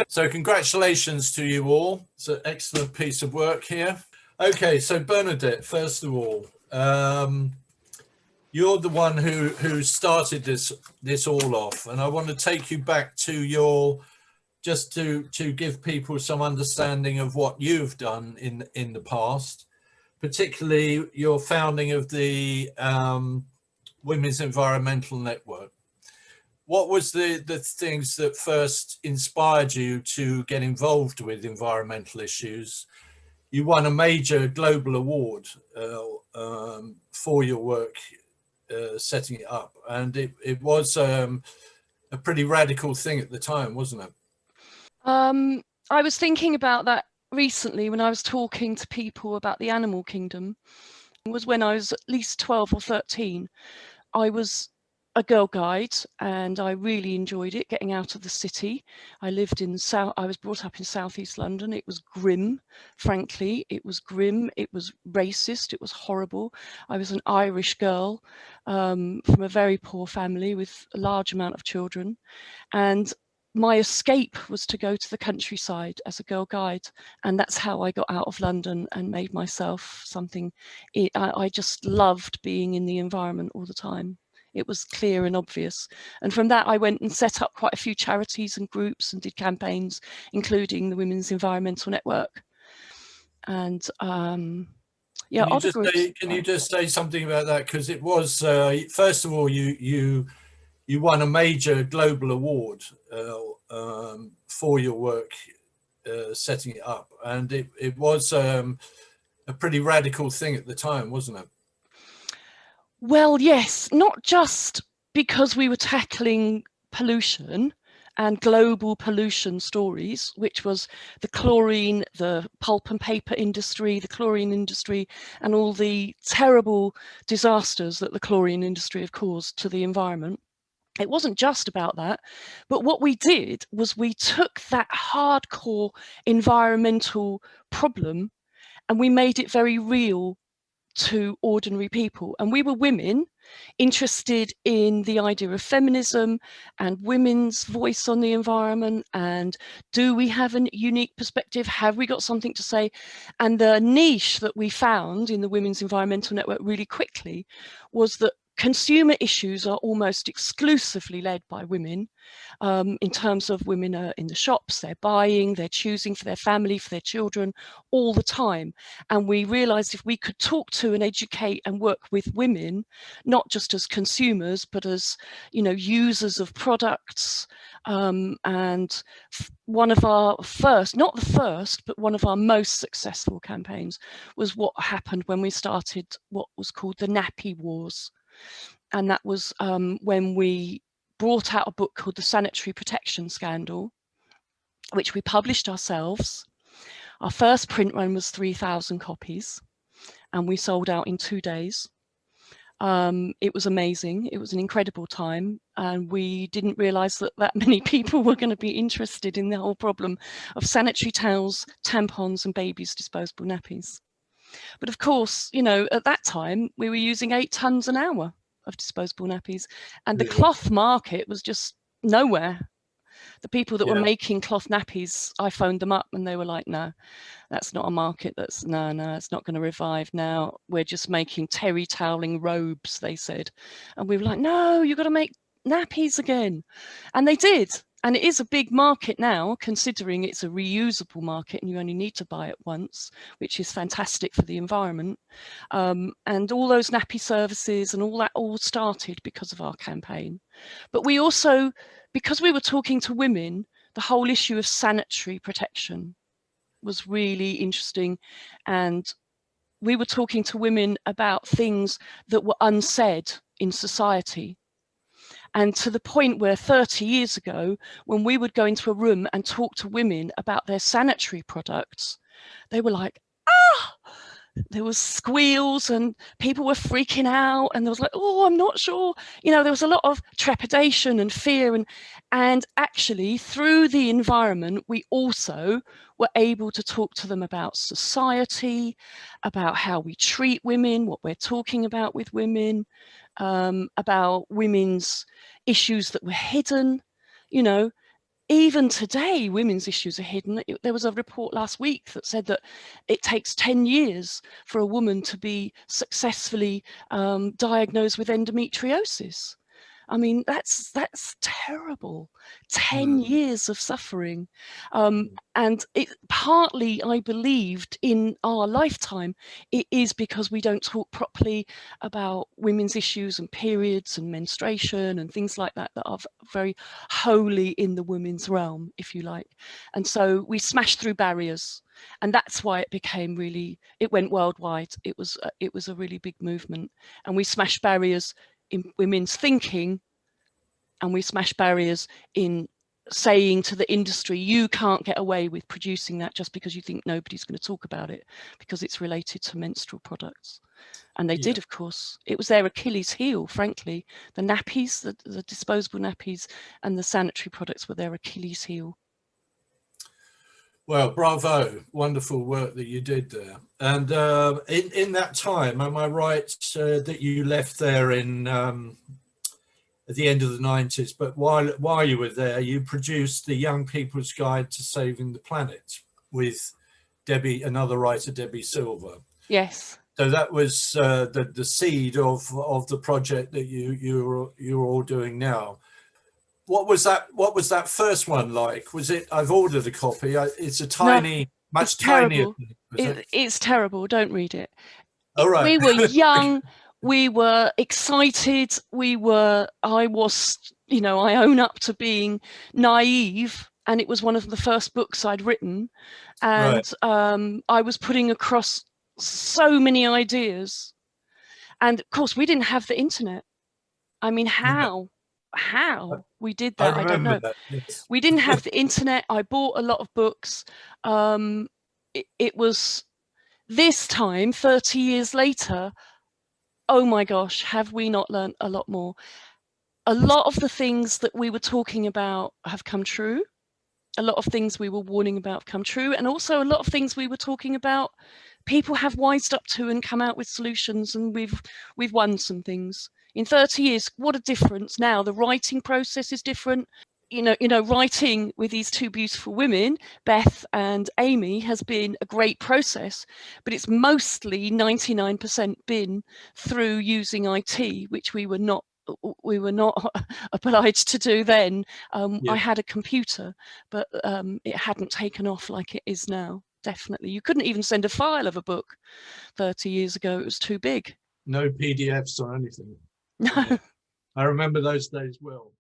So congratulations to you all. It's an excellent piece of work here. Okay, so Bernadette, first of all, you're the one who started this all off, and I want to take you back to your, just to give people some understanding of what you've done in the past, particularly your founding of the Women's Environmental Network. What was the things that first inspired you to get involved with environmental issues? You won a major global award for your work setting it up, and it was a pretty radical thing at the time, wasn't it? I was thinking about that recently when I was talking to people about the animal kingdom. It was when I was at least 12 or 13. I was a girl guide and I really enjoyed it, getting out of the city. I was brought up in southeast London. It was grim, frankly. It was grim, it was racist, it was horrible. I was an Irish girl from a very poor family with a large amount of children. And my escape was to go to the countryside as a girl guide. And that's how I got out of London and made myself something. I just loved being in the environment all the time. It was clear and obvious. And from that, I went and set up quite a few charities and groups and did campaigns, including the Women's Environmental Network. And yeah, other groups. Can you just say something about that? Because it was, first of all, you won a major global award for your work setting it up. And it was a pretty radical thing at the time, wasn't it? Well, yes, not just because we were tackling pollution and global pollution stories, which was the chlorine, the pulp and paper industry, the chlorine industry, and all the terrible disasters that the chlorine industry have caused to the environment. It wasn't just about that, but what we did was we took that hardcore environmental problem and we made it very real to ordinary people. And we were women interested in the idea of feminism and women's voice on the environment, and do we have a unique perspective? Have we got something to say? And the niche that we found in the Women's Environmental Network really quickly was that consumer issues are almost exclusively led by women. In terms of women are in the shops, they're buying, they're choosing for their family, for their children all the time. And we realized if we could talk to and educate and work with women, not just as consumers, but as, you know, users of products. And one of our first, not the first, but one of our most successful campaigns was what happened when we started what was called the Nappy Wars. And that was when we brought out a book called The Sanitary Protection Scandal, which we published ourselves. Our first print run was 3,000 copies, and we sold out in 2 days. It was amazing. It was an incredible time, and we didn't realize that many people were going to be interested in the whole problem of sanitary towels, tampons, and babies' disposable nappies. But of course, you know, at that time, we were using 8 tons an hour of disposable nappies, and the cloth market was just nowhere. The people that were making cloth nappies, I phoned them up and they were like, no, that's not a market. No, it's not going to revive now. We're just making terry toweling robes, they said. And we were like, no, you've got to make nappies again. And they did. And it is a big market now, considering it's a reusable market and you only need to buy it once, which is fantastic for the environment. And all those nappy services and all that all started because of our campaign. But we also, because we were talking to women, the whole issue of sanitary protection was really interesting. And we were talking to women about things that were unsaid in society. And to the point where 30 years ago, when we would go into a room and talk to women about their sanitary products, they were like, ah! There was squeals and people were freaking out, and there was like, oh, I'm not sure. You know, there was a lot of trepidation and fear. And actually, through the environment, we also were able to talk to them about society, about how we treat women, what we're talking about with women, about women's issues that were hidden. You know, even today, women's issues are hidden. There was a report last week that said that it takes 10 years for a woman to be successfully diagnosed with endometriosis. I mean, that's terrible. 10 years of suffering. And it partly, I believed, in our lifetime, it is because we don't talk properly about women's issues and periods and menstruation and things like that that are very wholly in the women's realm, if you like. And so we smashed through barriers. And that's why it became really, it went worldwide. It was a really big movement. And we smashed barriers in women's thinking, and we smash barriers in saying to the industry, you can't get away with producing that just because you think nobody's going to talk about it because it's related to menstrual products. And they did, of course. It was their Achilles heel, frankly. The nappies, the disposable nappies and the sanitary products were their Achilles heel. Well, bravo, wonderful work that you did there. And in that time, am I right that you left there in at the end of the 90s, but while you were there, you produced the Young People's Guide to Saving the Planet with Debbie, another writer, Debbie Silver. Yes. So that was the seed of the project that you're all doing now. What was that first one like? Was it? I've ordered a copy. It's a tiny, much tinier. It's terrible. Don't read it. All right. We were young. We were excited. I was, I own up to being naive, and it was one of the first books I'd written. And I was putting across so many ideas. And of course, we didn't have the internet. I mean, how we did that, I don't know. That, yes. We didn't have the internet. I bought a lot of books. It was this time, 30 years later, oh my gosh, have we not learned a lot more? A lot of the things that we were talking about have come true. A lot of things we were warning about have come true. And also a lot of things we were talking about, people have wised up to and come out with solutions, and we've won some things. In 30 years, what a difference. Now the writing process is different. Writing with these two beautiful women, Beth and Amy, has been a great process, but it's mostly 99% been through using IT, which we were not obliged to do then. I had a computer, but it hadn't taken off like it is now. Definitely. You couldn't even send a file of a book 30 years ago. It was too big. No PDFs or anything. No. I remember those days well.